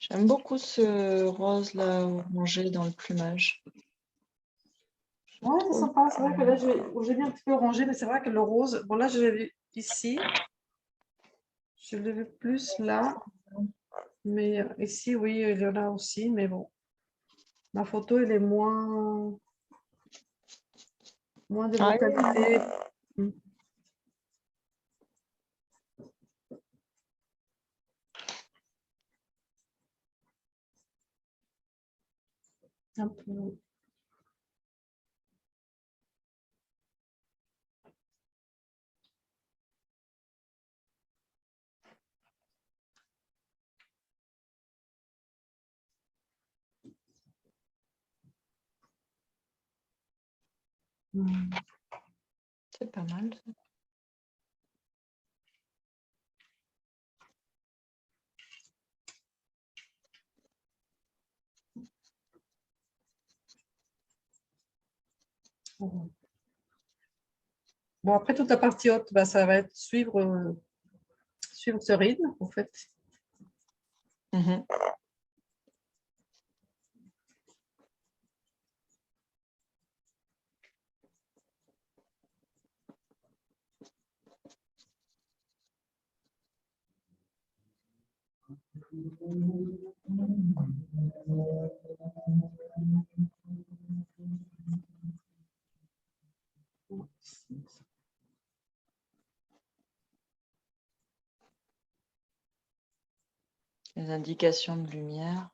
J'aime beaucoup ce rose-là orangé dans le plumage. Ouais, c'est sympa. C'est vrai que là, j'ai mis un petit peu orangé, mais c'est vrai que le rose, bon, là, je l'ai vu ici. Je l'ai vu plus là. Mais ici, oui, il y en a aussi. Mais bon, ma photo, elle est moins de bonne qualité. Mm. Un peu. C'est pas mal. Ça. Bon, après, toute la partie haute, bah, ça va être suivre ce rythme, en fait. Mhm. Les indications de lumière.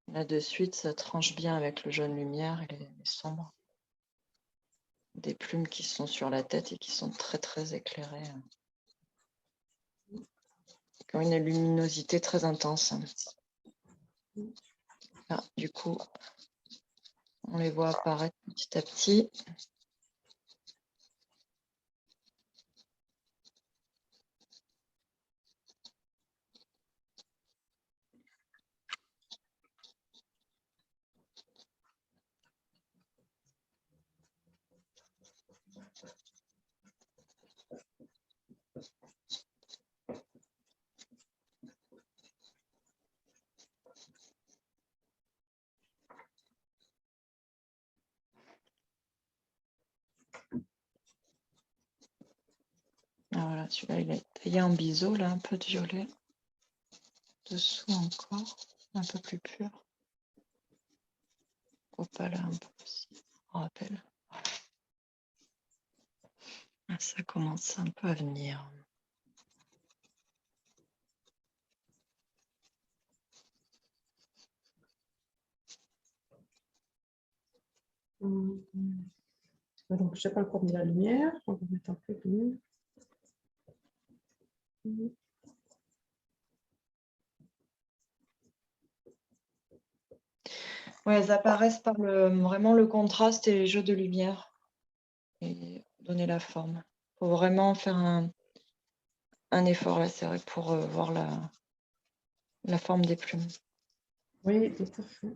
Là, de suite, ça tranche bien avec le jaune lumière et les sombres. Des plumes qui sont sur la tête et qui sont très, très éclairées. Qui ont une luminosité très intense. Là, du coup, on les voit apparaître petit à petit. Ah, voilà, celui-là, il est taillé en biseau, là, un peu de violet. Dessous encore, un peu plus pur. Opale un peu aussi, on rappelle. Ah, ça commence un peu à venir. Donc, je n'ai pas encore mis la lumière. On va mettre un peu de lumière. Ouais, elles apparaissent par vraiment le contraste et les jeux de lumière et donner la forme. Il faut vraiment faire un effort là, c'est vrai, pour voir la forme des plumes. Oui, tout à fait.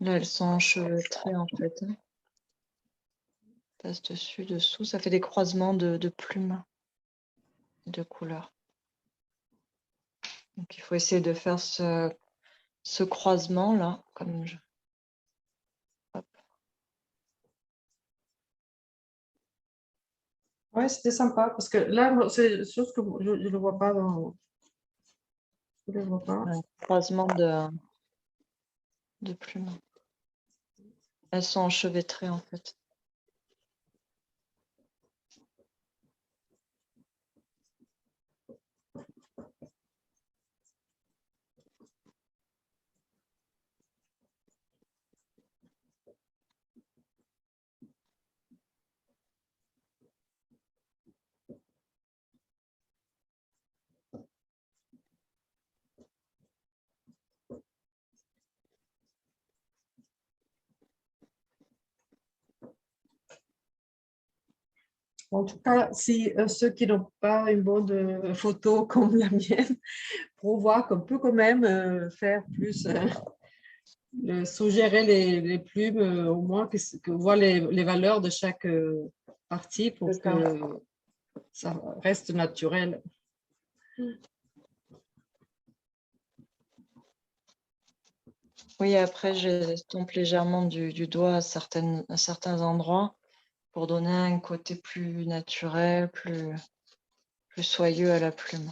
Là, elles sont enchevêtrées en fait. Hein. Passe dessus, dessous, ça fait des croisements de plumes, de couleurs. Donc il faut essayer de faire ce croisement là, comme je. Hop. Ouais, c'était sympa parce que là, c'est chose que je ne le vois pas dans. Je le vois pas. Un croisement de plumes. Elles sont enchevêtrées en fait. En tout cas, si ceux qui n'ont pas une bonne photo comme la mienne, pour voir qu'on peut quand même faire plus, suggérer les plumes, au moins que voir les valeurs de chaque partie pour C'est ça. que ça reste naturel. Oui, après, j'estompe légèrement du doigt à certains endroits pour donner un côté plus naturel, plus soyeux à la plume.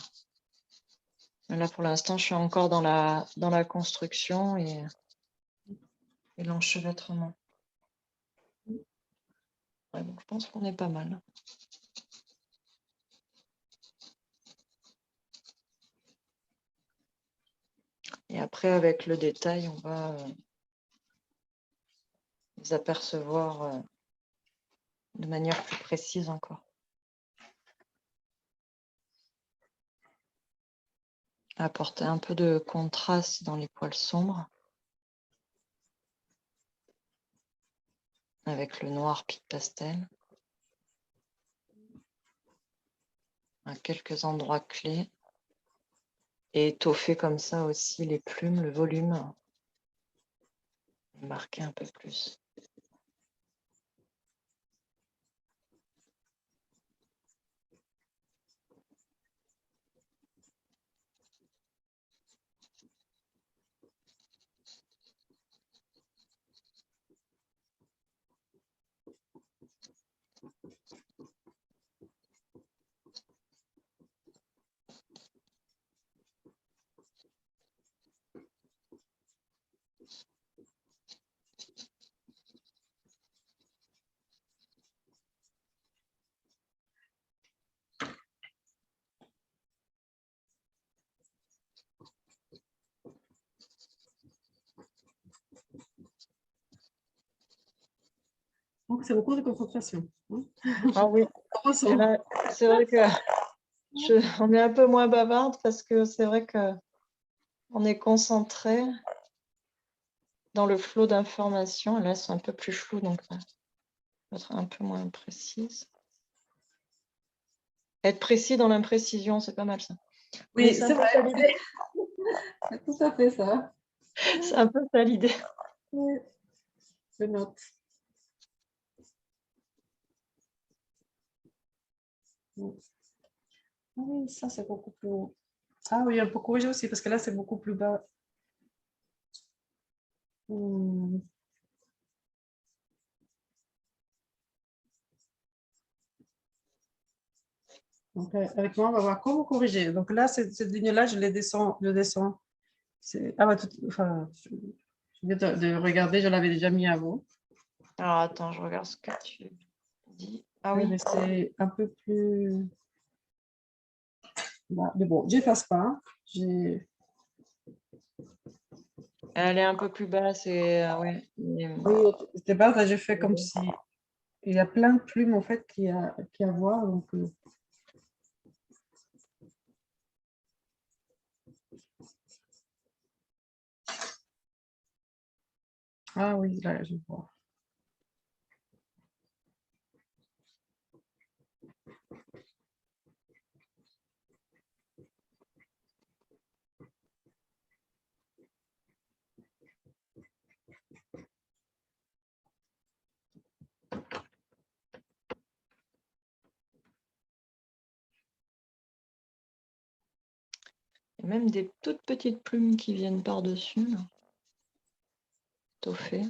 Mais là, pour l'instant, je suis encore dans la construction et l'enchevêtrement. Ouais, donc je pense qu'on est pas mal. Et après, avec le détail, on va les apercevoir de manière plus précise encore. Apporter un peu de contraste dans les poils sombres avec le noir pique pastel à quelques endroits clés et étoffer comme ça aussi les plumes, le volume, et marquer un peu plus. Donc, c'est beaucoup de concentration. Hein. Ah oui, et là, c'est vrai que on est un peu moins bavarde parce que c'est vrai que on est concentré dans le flot d'informations. Là, c'est un peu plus flou, donc ça va être un peu moins précise. Être précis dans l'imprécision, c'est pas mal ça. Oui, c'est vrai. C'est tout à fait ça. C'est un peu ça l'idée. Oui, je note. Ah oui, ça c'est beaucoup plus haut. Ah oui, on peut corriger aussi parce que là c'est beaucoup plus bas. Hmm. Donc, avec moi, on va voir comment corriger. Donc là, cette ligne-là, je les descends, je descends. Ah bah, enfin, je viens de regarder, je l'avais déjà mis avant. Alors attends, je regarde ce que tu dis. Ah Ouais, oui. mais c'est un peu plus. Là. Mais bon, j'efface pas. Elle est un peu plus basse et ouais. Oui, c'était base, là, j'ai fait comme si. Il y a plein de plumes en fait qui a à voir. Donc, ah oui, là, je vois. Et même des toutes petites plumes qui viennent par-dessus. Étoffées.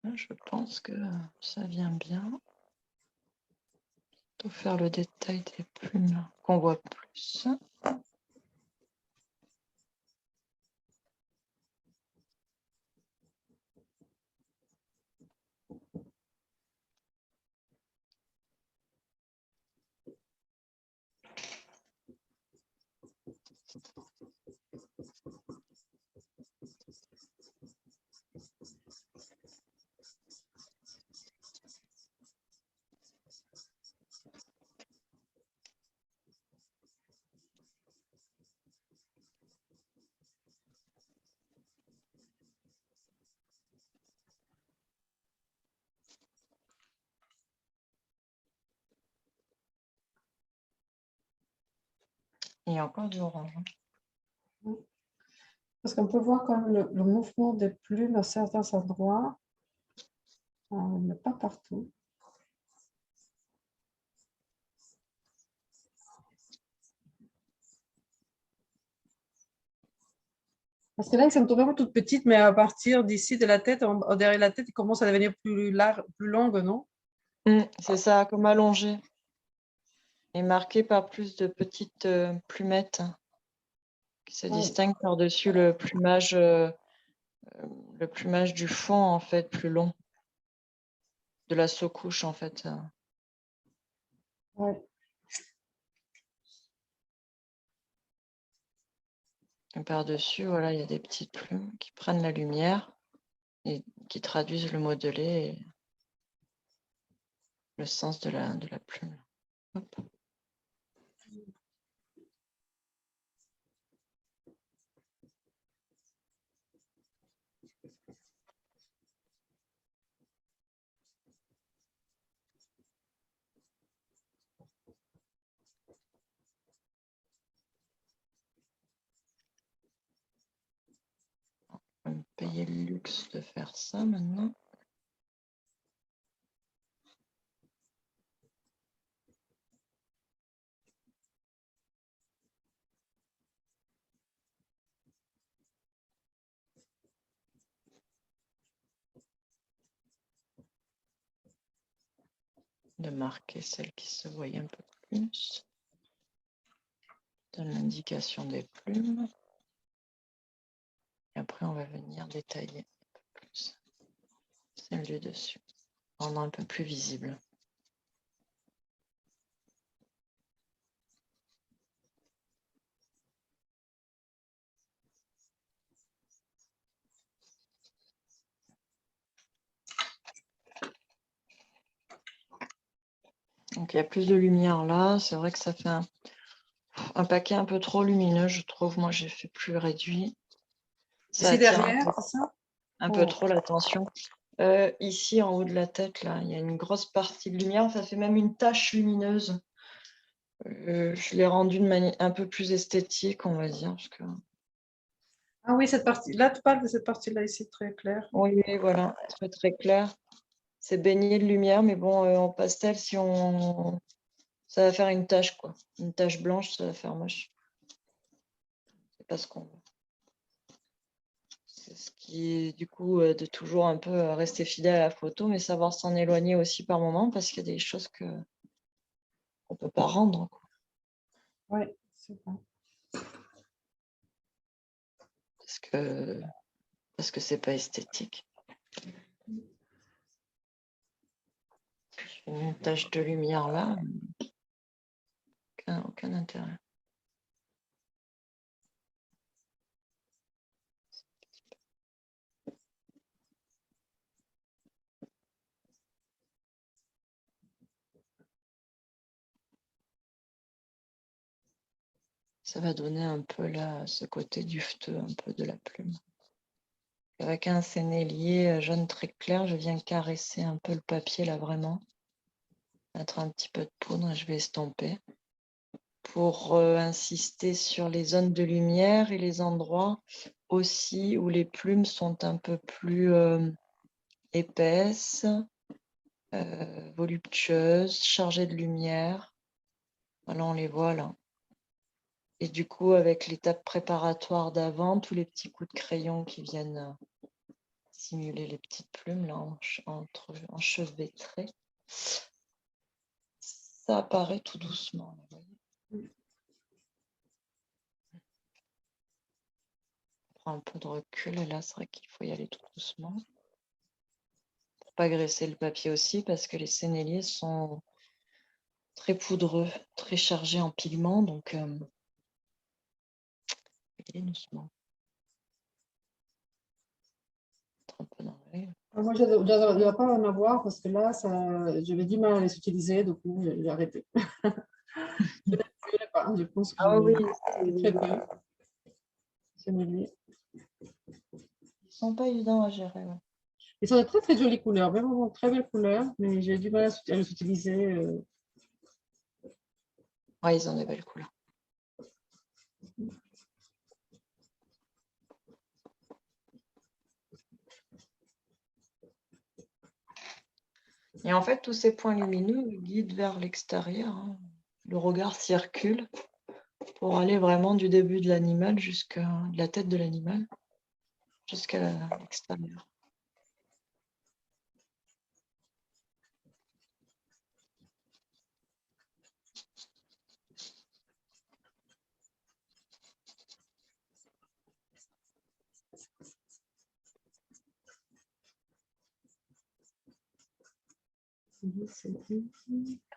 Je pense que ça vient bien. Pour faire le détail des plumes qu'on voit plus. Il y a encore du orange. Parce qu'on peut voir quand même le mouvement des plumes à certains endroits, mais pas partout. Parce que là, ils sont vraiment toutes petites, mais à partir d'ici de la tête, derrière la tête, ils commencent à devenir plus larges, plus longues, non? C'est ça, comme allongé. Et marqué par plus de petites plumettes qui se distinguent par-dessus le plumage du fond, en fait, plus long. De la sous-couche, en fait. Ouais. Et par-dessus, voilà, il y a des petites plumes qui prennent la lumière et qui traduisent le modelé et le sens de la plume. Hop. On va me payer le luxe de faire ça maintenant. De marquer celle qui se voyait un peu plus. Donne l'indication des plumes. Et après, on va venir détailler un peu plus celle du dessus, rendre un peu plus visible. Donc, il y a plus de lumière là. C'est vrai que ça fait un paquet un peu trop lumineux, je trouve. Moi, j'ai fait plus réduit. Ça Ici attire derrière, c'est ça? un peu trop l'attention. Ici, en haut de la tête, là, il y a une grosse partie de lumière. Ça fait même une tache lumineuse. Je l'ai rendu de manière un peu plus esthétique, on va dire. Parce que... Ah oui, cette partie. Là, tu parles de cette partie-là ici, très claire. Oui, voilà, très très clair. C'est baigné de lumière, mais bon, en pastel, si on... ça va faire une tache, quoi. Une tache blanche, ça va faire moche. C'est pas ce qu'on veut. C'est ce qui est du coup de toujours un peu rester fidèle à la photo, mais savoir s'en éloigner aussi par moment, parce qu'il y a des choses qu'on ne peut pas rendre, quoi. Oui, c'est ça. Parce que c'est pas esthétique. Une tache de lumière là, aucun intérêt. Ça va donner un peu là ce côté dufteux, un peu de la plume. Avec un sennelier jaune très clair, je viens caresser un peu le papier là vraiment. Mettre un petit peu de poudre et je vais estomper. Pour insister sur les zones de lumière et les endroits aussi où les plumes sont un peu plus épaisses, voluptueuses, chargées de lumière. Voilà, on les voit là. Et du coup, avec l'étape préparatoire d'avant, tous les petits coups de crayon qui viennent simuler les petites plumes là, enchevêtrées, ça apparaît tout doucement. Vous voyez. On prend un peu de recul et là, c'est vrai qu'il faut y aller tout doucement. Pour pas graisser le papier aussi, parce que les senneliers sont très poudreux, très chargés en pigments, donc allez doucement. Un peu dans l'œil. Moi, je ne dois pas en avoir parce que là, j'avais du mal à les utiliser, du coup, j'ai arrêté. Je n'ai pas, je pense que Ah oui, très peu. Sennelier. Ils sont pas évidents à gérer. Ouais. Ils sont de très très jolies couleurs, vraiment très belles couleurs, mais j'ai du mal à les utiliser. Ouais, ils ont des belles couleurs. Et en fait, tous ces points lumineux guident vers l'extérieur. Hein. Le regard circule pour aller vraiment du début de l'animal jusqu'à la tête de l'animal jusqu'à l'extérieur.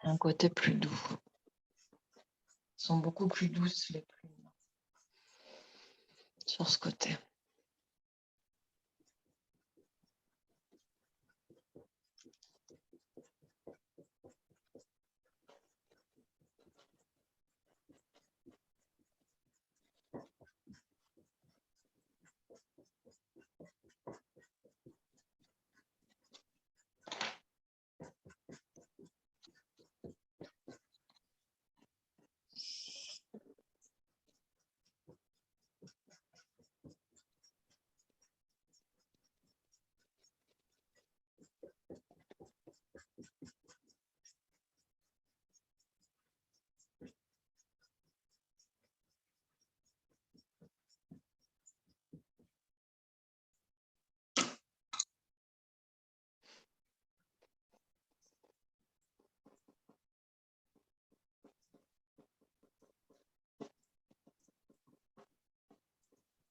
Un côté plus doux. Elles sont beaucoup plus douces les plumes sur ce côté.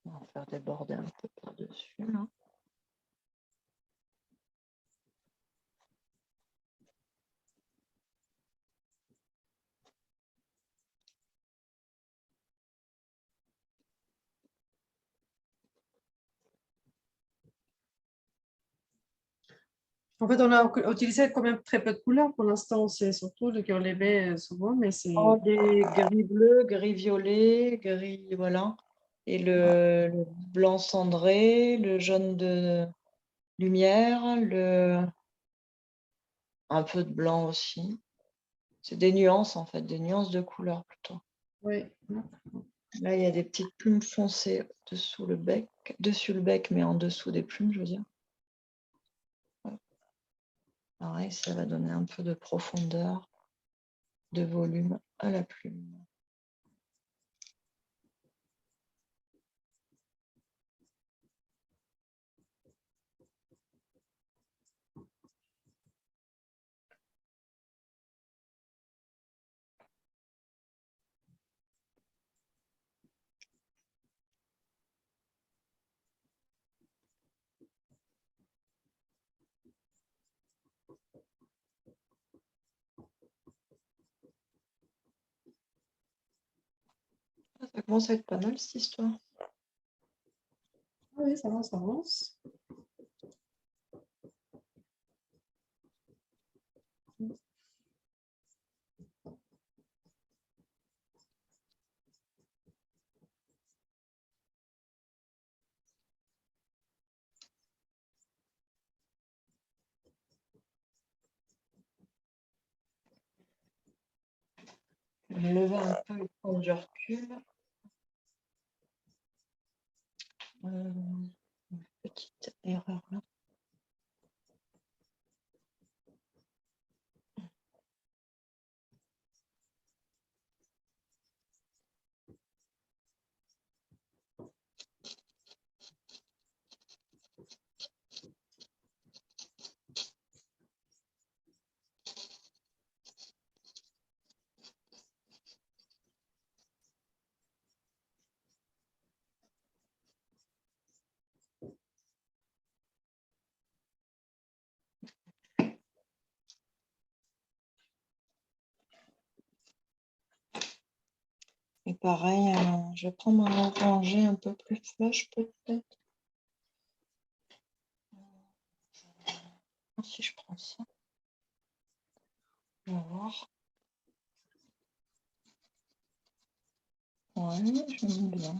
On va faire déborder un peu par-dessus. Là. En fait, on a utilisé quand même très peu de couleurs pour l'instant. C'est surtout le cœur les baies souvent, mais c'est... Oh, des gris bleu, gris violet, gris, voilà. Et le blanc cendré, le jaune de lumière, un peu de blanc aussi. C'est des nuances en fait, des nuances de couleurs plutôt. Oui. Là, il y a des petites plumes foncées dessous le bec, mais en dessous des plumes, je veux dire. Ouais. Pareil, ça va donner un peu de profondeur, de volume à la plume. Ça commence à être pas mal cette histoire. Oui, ça avance, ça avance. Je vais lever un peu le point du recul. Une petite erreur là. Et pareil, je vais prendre un orangé un peu plus flush peut-être. Si je prends ça, on va voir. Ouais, j'aime bien.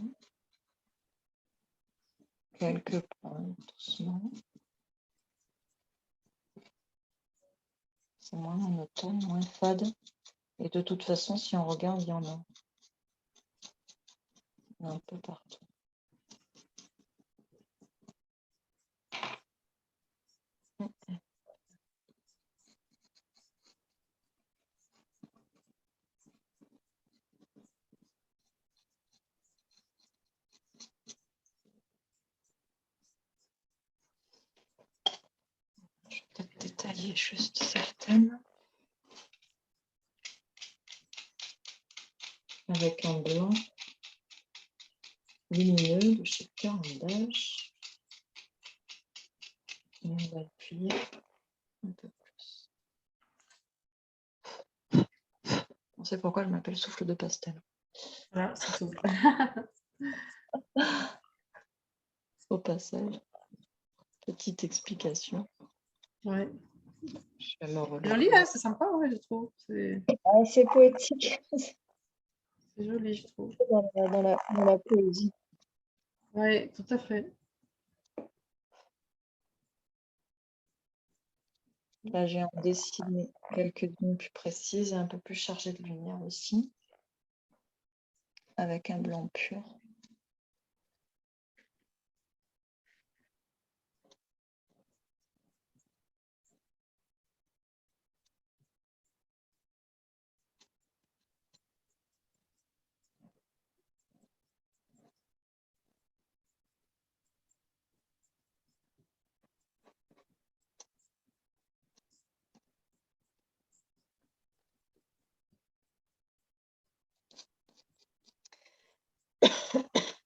Quelques points, doucement. C'est moins monotone, moins fade. Et de toute façon, si on regarde, il y en a. un peu partout. Je vais peut-être détailler juste certaines. Avec un blanc lumineux de chez Carandache. Et on va appuyer un peu plus. On sait pourquoi je m'appelle souffle de pastel. Voilà, ça s'ouvre. Au passage, petite explication. Ouais. Je vais me C'est joli, hein, c'est sympa, ouais, je trouve. C'est poétique. C'est joli, je trouve. Dans la poésie. Oui, tout à fait. Là, j'ai en dessiné quelques-unes plus précises et un peu plus chargées de lumière aussi, avec un blanc pur.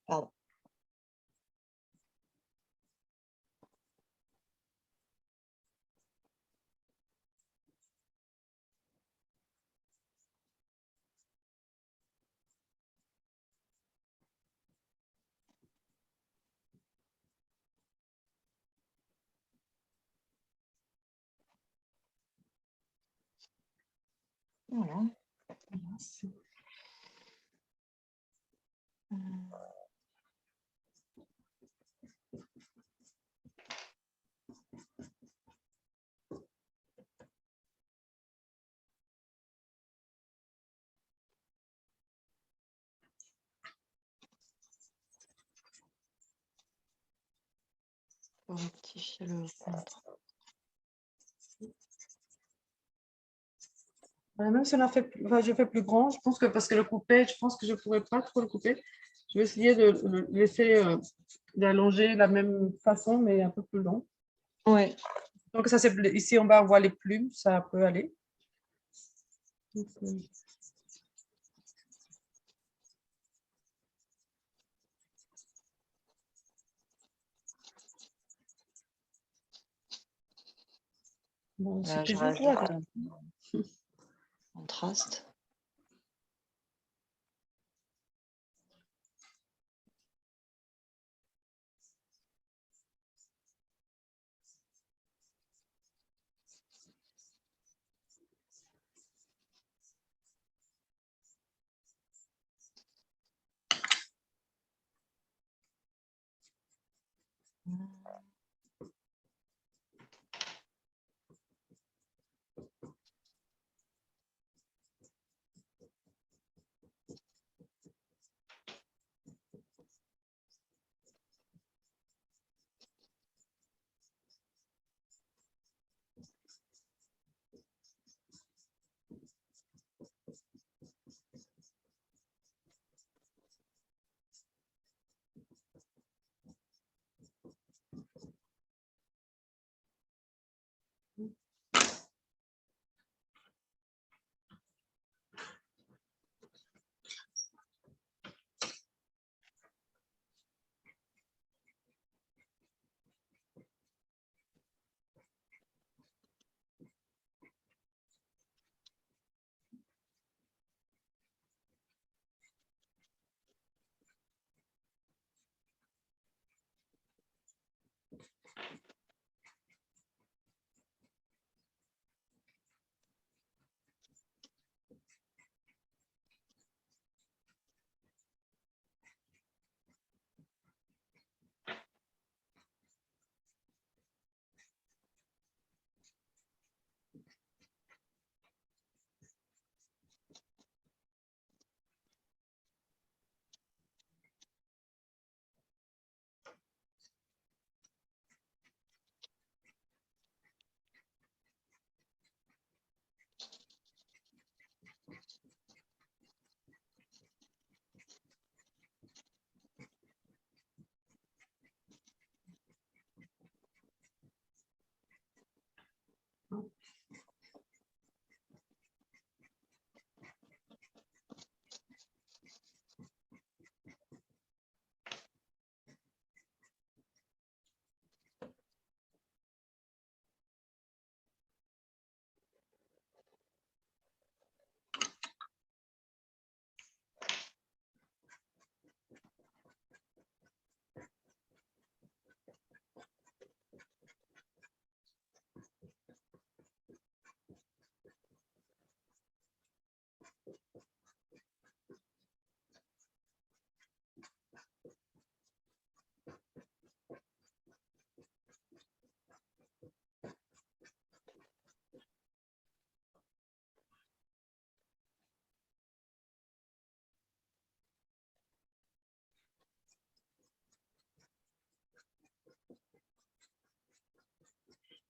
Pardon. Voilà. Merci. Pour rectifier le contraste. Même si on a fait, enfin, je fais plus grand, je pense que parce que le couper, je pense que je ne pourrais pas trop le couper. Je vais essayer de le laisser d'allonger de la même façon, mais un peu plus long. Ouais. Donc ça c'est ici en bas on voit les plumes, ça peut aller. Donc, bon, Là, c'était je juste rajoute voilà. un contraste.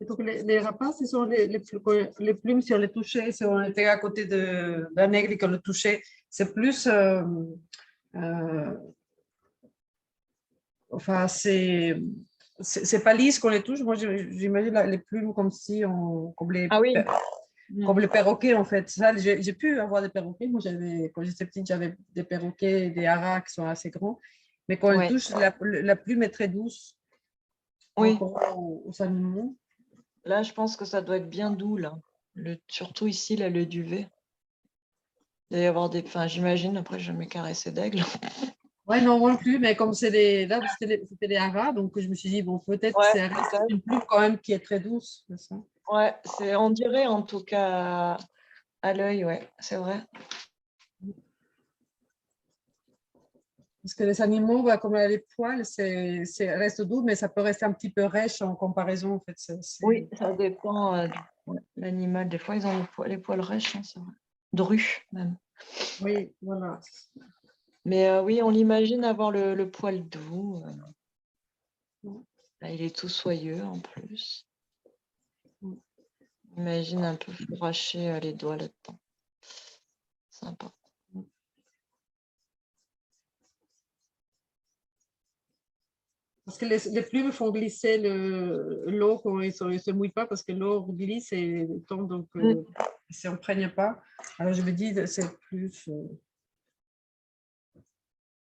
Et donc, les rapaces, ce sont les plumes, si on les touchait, si on était à côté d'un aigle et qu'on le touchait, c'est plus. Enfin, c'est pas lisse qu'on les touche. Moi, j'imagine les plumes comme si Ah oui. comme les perroquets, en fait. Ça, j'ai pu avoir des perroquets. Moi, quand j'étais petite, j'avais des perroquets et des haras qui sont assez grands. Mais quand on les Ouais. touche, la plume est très douce par Oui. rapport aux animaux. Là, je pense que ça doit être bien doux, là. Surtout ici, là, le duvet. Il doit y avoir des. Enfin, j'imagine, après, je jamais caressé d'aigle. Ouais, non, moi non plus, mais comme là, c'était les haras, donc je me suis dit, bon, peut-être Ouais, c'est une plume quand même qui est très douce. C'est ça. ouais, on dirait en tout cas à l'œil, ouais, c'est vrai. Parce que les animaux, bah, comme les poils, reste doux, mais ça peut rester un petit peu rêche en comparaison. En fait, Oui, ça dépend l'animal. Des fois, ils ont les poils rêches, hein, c'est vrai. Drus, même. Oui, voilà. Mais oui, on l'imagine avoir le poil doux. Là, il est tout soyeux en plus. Imagine un peu fourracher les doigts là-dedans. Sympa. Parce que les plumes font glisser l'eau quand ils ne se mouillent pas, parce que l'eau glisse et le temps, donc ils ne s'imprègne pas. Alors je me dis, c'est plus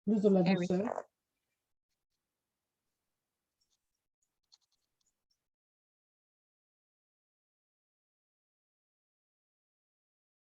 de la Eh oui. douceur.